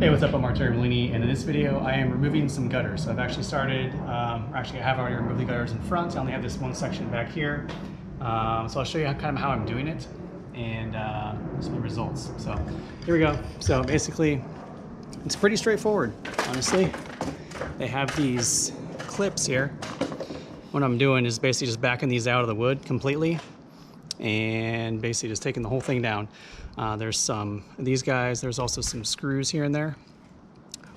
Hey, what's up? I'm Mark Terramellini, and in this video I am removing some gutters. So I've actually started, I have already removed the gutters in front. I only have this one section back here. So I'll show you how I'm doing it and some results. So here we go. So basically it's pretty straightforward, honestly. They have these clips here. What I'm doing is basically just backing these out of the wood completely and basically just taking the whole thing down. There's some of these guys, there's also some screws here and there,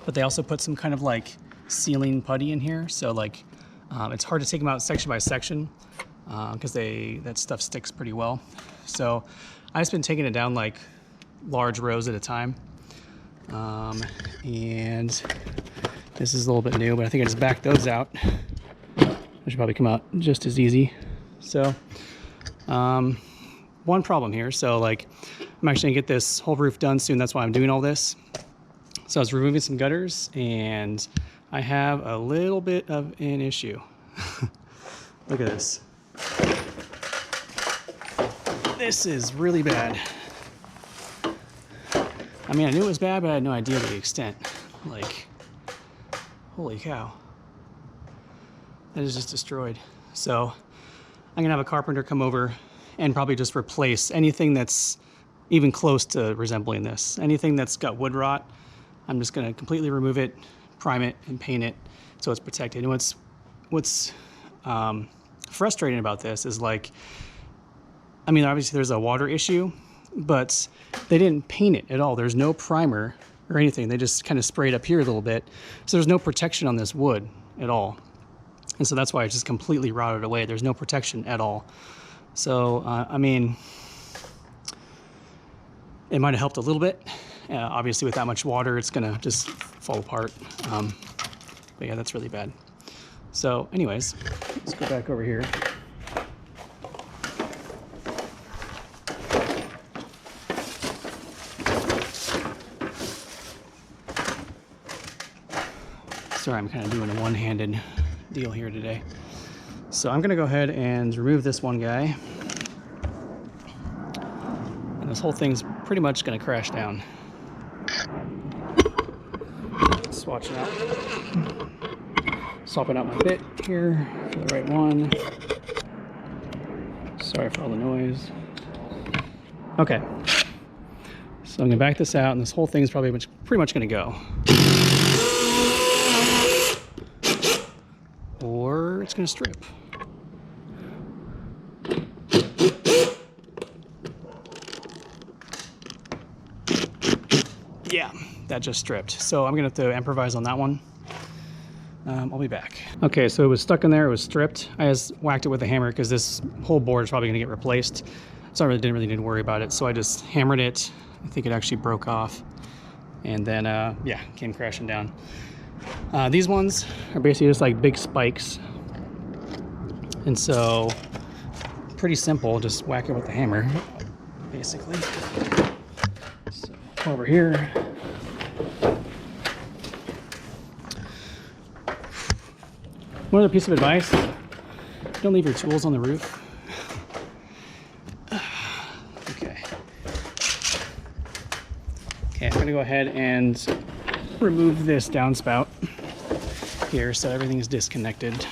but they also put some kind of like sealing putty in here. So like, it's hard to take them out section by section because that stuff sticks pretty well. So I've just been taking it down like large rows at a time. And this is a little bit new, but I think I just backed those out. They should probably come out just as easy. So, one problem here. So like, I'm actually gonna get this whole roof done soon. That's why I'm doing all this. So I was removing some gutters and I have a little bit of an issue. Look at this. This is really bad. I mean, I knew it was bad, but I had no idea the extent. Like, holy cow. That is just destroyed. So I'm gonna have a carpenter come over and probably just replace anything that's even close to resembling this. Anything that's got wood rot, I'm just gonna completely remove it, prime it, and paint it so it's protected. And what's frustrating about this is like, I mean, obviously there's a water issue, but they didn't paint it at all. There's no primer or anything. They just kind of sprayed up here a little bit. So there's no protection on this wood at all. And so that's why it's just completely rotted away. There's no protection at all. So, I mean, it might have helped a little bit. Obviously with that much water, it's gonna just fall apart. But yeah, that's really bad. So anyways, let's go back over here. Sorry, I'm kind of doing a one-handed deal here today. So I'm gonna go ahead and remove this one guy. And this whole thing's pretty much gonna crash down. Swatching out. Swapping out my bit here for the right one. Sorry for all the noise. Okay. So I'm gonna back this out and this whole thing's probably pretty much gonna go. Or it's gonna strip. Yeah, that just stripped. So I'm gonna have to improvise on that one. I'll be back. Okay, so it was stuck in there, it was stripped. I just whacked it with a hammer because this whole board is probably gonna get replaced. So I didn't really need to worry about it. So I just hammered it. I think it actually broke off. And then, yeah, came crashing down. These ones are basically just like big spikes. And so, pretty simple, just whack it with the hammer, basically. So, over here. One other piece of advice, don't leave your tools on the roof. Okay. Okay, I'm gonna go ahead and remove this downspout here so everything's disconnected.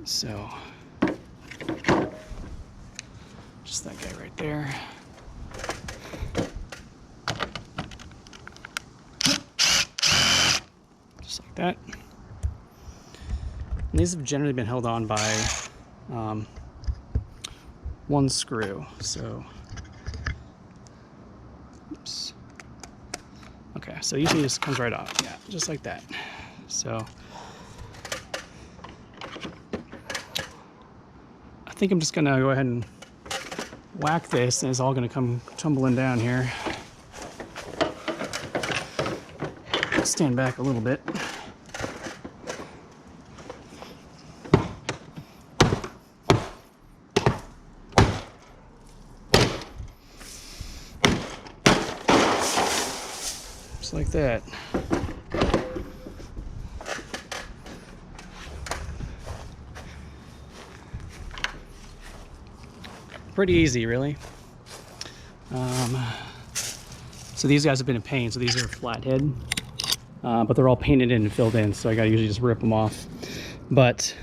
So, just that guy right there. Just like that. And these have generally been held on by one screw. So, oops. Okay, so usually this comes right off. Yeah, just like that. So, I think I'm just gonna go ahead and whack this and it's all gonna come tumbling down here. Stand back a little bit. Just like that. Pretty easy, really. So these guys have been in paint, so these are flathead, but they're all painted in and filled in, so I gotta usually just rip them off. But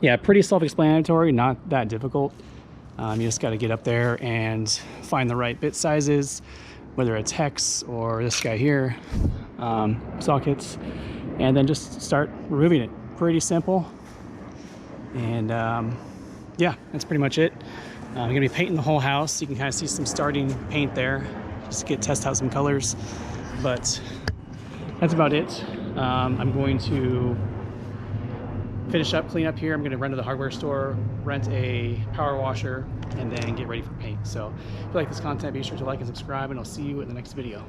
yeah, pretty self-explanatory, not that difficult. You just gotta get up there and find the right bit sizes, whether it's hex or this guy here, sockets, and then just start removing it. Pretty simple. And yeah, that's pretty much it. I'm gonna be painting the whole house. You can kind of see some starting paint there, just to test out some colors. But that's about it. I'm going to finish up, clean up here. I'm gonna run to the hardware store, rent a power washer, and then get ready for paint. So if you like this content, be sure to like and subscribe, and I'll see you in the next video.